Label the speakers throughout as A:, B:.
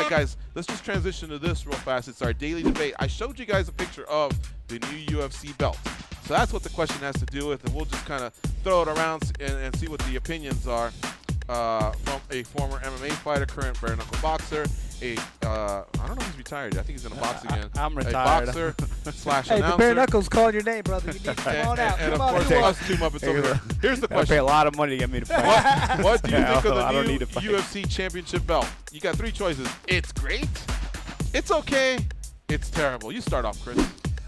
A: right, guys, let's just transition to this real fast. It's our daily debate. I showed you guys a picture of the new UFC belt. So that's what the question has to do with, and we'll just kind of throw it around and see what the opinions are from a former MMA fighter, current bare knuckle boxer, I don't know if he's retired. I think he's in a box again.
B: I'm retired.
A: A boxer slash
C: Hey,
A: announcer.
C: the bare knuckles calling your name, brother. You need to come on out.
A: And
C: Come
A: of
C: on,
A: course,
C: come on.
A: us two Muppets over here. Here's the
B: I pay
A: question.
B: a lot of money to get me to fight.
A: What do you think of
B: I
A: the
B: don't
A: new
B: need to fight.
A: UFC championship belt? You got 3 choices. It's great, it's okay, it's terrible. You start off, Chris.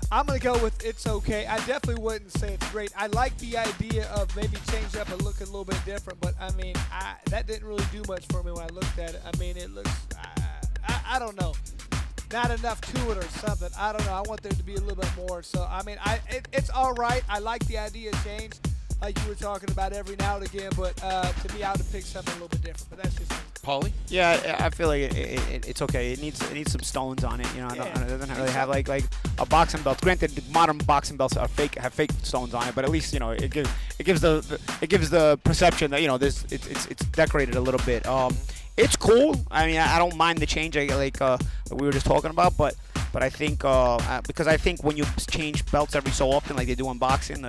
C: I'm going to go with it's okay. I definitely wouldn't say it's great. I like the idea of maybe change up and look a little bit different, but, I mean, that didn't really do much for me when I looked at it. I mean, it looks, I don't know, not enough to it or something. I don't know. I want there to be a little bit more. So, I mean, it's all right. I like the idea of change, like you were talking about every now and again, but to me, I would have picked something a little bit different, but that's just me.
A: Paulie?
B: Yeah, I feel like it's okay. It needs some stones on it. You know,
C: Yeah.
B: it doesn't really have like a boxing belt. Granted, the modern boxing belts are have fake stones on it, but at least it gives the perception that it's decorated a little bit. It's cool. I mean, I don't mind the change like we were just talking about, but I think because I think when you change belts every so often, like they do in boxing,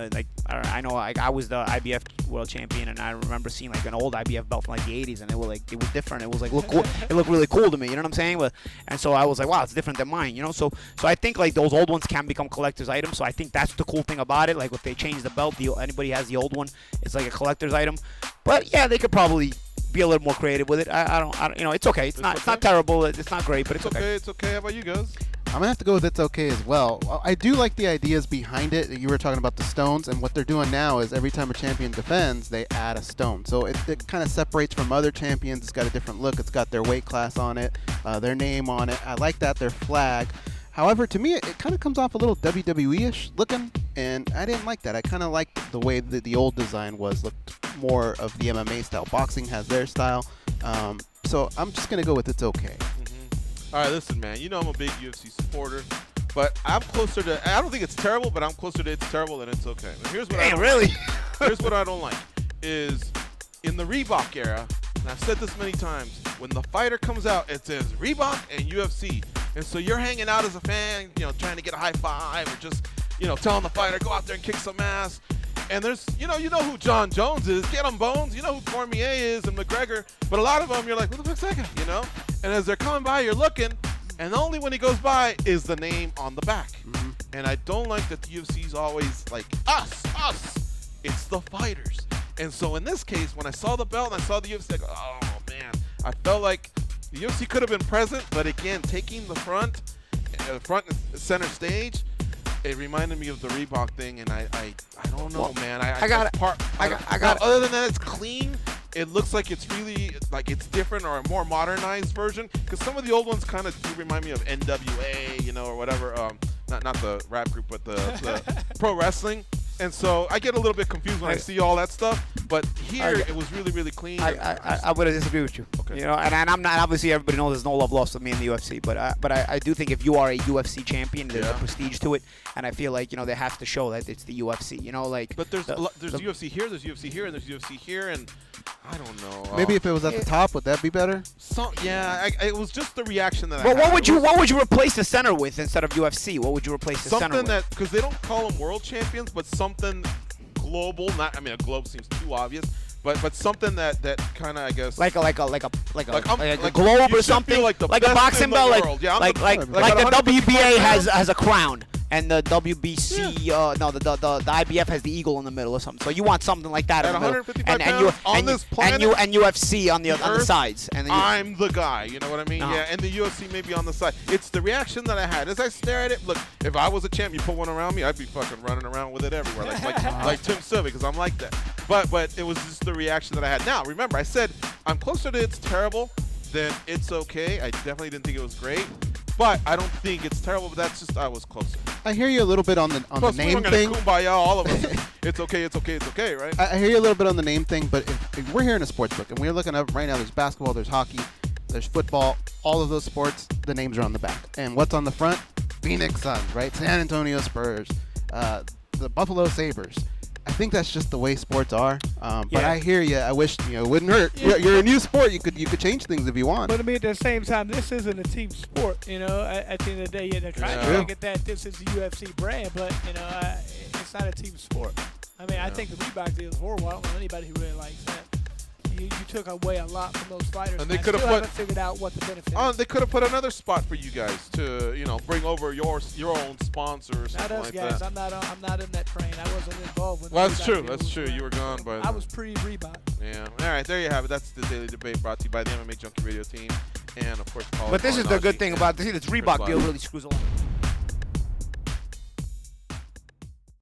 B: I know I was the IBF world champion, and I remember seeing like an old IBF belt from like the 80s, and it was different. It was like look cool. It looked really cool to me. You know what I'm saying? And so I was like, wow, it's different than mine. You know, so I think like those old ones can become collector's items. So I think that's the cool thing about it. Like if they change the belt, anybody has the old one, it's like a collector's item. But yeah, they could probably be a little more creative with it. I don't it's okay. It's not terrible. It's not great, but it's okay.
A: It's okay. How about you guys?
D: I'm going to have to go with it's okay as well. I do like the ideas behind it. You were talking about the stones, and what they're doing now is every time a champion defends, they add a stone. So it kind of separates from other champions. It's got a different look. It's got their weight class on it, their name on it. I like that, their flag. However, to me, it kind of comes off a little WWE-ish looking, and I didn't like that. I kind of liked the way that the old design looked more of the MMA style. Boxing has their style. So I'm just going to go with it's okay.
A: All right, listen, man. You know I'm a big UFC supporter, but I'm closer to. I don't think it's terrible, but I'm closer to it's terrible than it's okay. But here's what here's what I don't like is in the Reebok era, and I've said this many times. When the fighter comes out, it says Reebok and UFC, and so you're hanging out as a fan, trying to get a high five or just, telling the fighter go out there and kick some ass. And there's, you know who John Jones is. Get him, Bones. You know who Cormier is and McGregor. But a lot of them, you're like, who the fuck's that guy? And as they're coming by, you're looking, and only when he goes by is the name on the back. Mm-hmm. And I don't like that the UFC's always like, us. It's the fighters. And so in this case, when I saw the belt and I saw the UFC, I go, oh, man. I felt like the UFC could have been present, but again, taking the front center stage, it reminded me of the Reebok thing, and I don't know, man. I got it. Other than that, it's clean. It looks like it's really like it's different or a more modernized version. Because some of the old ones kind of do remind me of NWA, or whatever. Not the rap group, but the pro wrestling. And so I get a little bit confused when I see all that stuff. But here, it was really, really clean.
B: I would disagree with you.
A: Okay.
B: And I'm not, obviously everybody knows there's no love lost with me in the UFC, but I do think if you are a UFC champion, there's a prestige to it, and I feel like they have to show that it's the UFC.
A: But there's UFC here, there's UFC here, and there's UFC here, and I don't know.
D: Maybe if it was at the top, would that be better?
A: It was just the reaction that I
B: had.
A: What
B: would you replace the center with instead of UFC? What would you replace the center with?
A: Something that, because they don't call them world champions, but something global. A globe seems too obvious, but something that kind of, I guess, like a
B: globe or something,
A: like
B: a boxing belt, like the WBA has a crown. And the WBC, the IBF has the eagle in the middle or something. So you want something like that
A: at
B: in the middle.
A: 155 pounds on this planet,
B: and UFC on the sides. And
A: I'm the guy. You know what I mean? Yeah, and the UFC maybe on the side. It's the reaction that I had as I stare at it. Look, if I was a champ, you put one around me, I'd be fucking running around with it everywhere, like Tim Sylvie, because I'm like that. But it was just the reaction that I had. Now, remember, I said I'm closer to it's terrible than it's okay. I definitely didn't think it was great. But I don't think it's terrible, but that's just I was closer.
D: I hear you a little bit on the name thing.
A: Kumbaya, all of us. It's okay, right?
D: I hear you a little bit on the name thing, but if we're here in a sports book and we're looking up right now, there's basketball, there's hockey, there's football, all of those sports, the names are on the back. And what's on the front? Phoenix Suns, right? San Antonio Spurs, the Buffalo Sabres. I think that's just the way sports are. But
B: Yeah.
D: I hear you. I wish it wouldn't hurt. You're a new sport. You could change things if you want.
C: But I mean, at the same time, this isn't a team sport. At the end of the day, they're trying to make it that this is the UFC brand, but it's not a team sport. I mean, I think the Reebok deal is horrible. I don't know anybody who really likes that. You took away a lot from those fighters.
A: And they
C: I
A: could have
C: still
A: put
C: haven't figured out what the benefit is.
A: They could have put another spot for you guys to bring over your own sponsors.
C: Not us
A: like
C: guys.
A: that.
C: I'm not in that train. I wasn't involved with.
A: Well, that's true. That's true. You were gone by.
C: I was pre-Reebok.
A: Yeah. All right. There you have it. That's the Daily Debate brought to you by the MMA Junkie Radio team, and of course. Paul
B: But this is the good thing about this. This
A: Chris
B: Reebok deal
A: Live.
B: really screws along.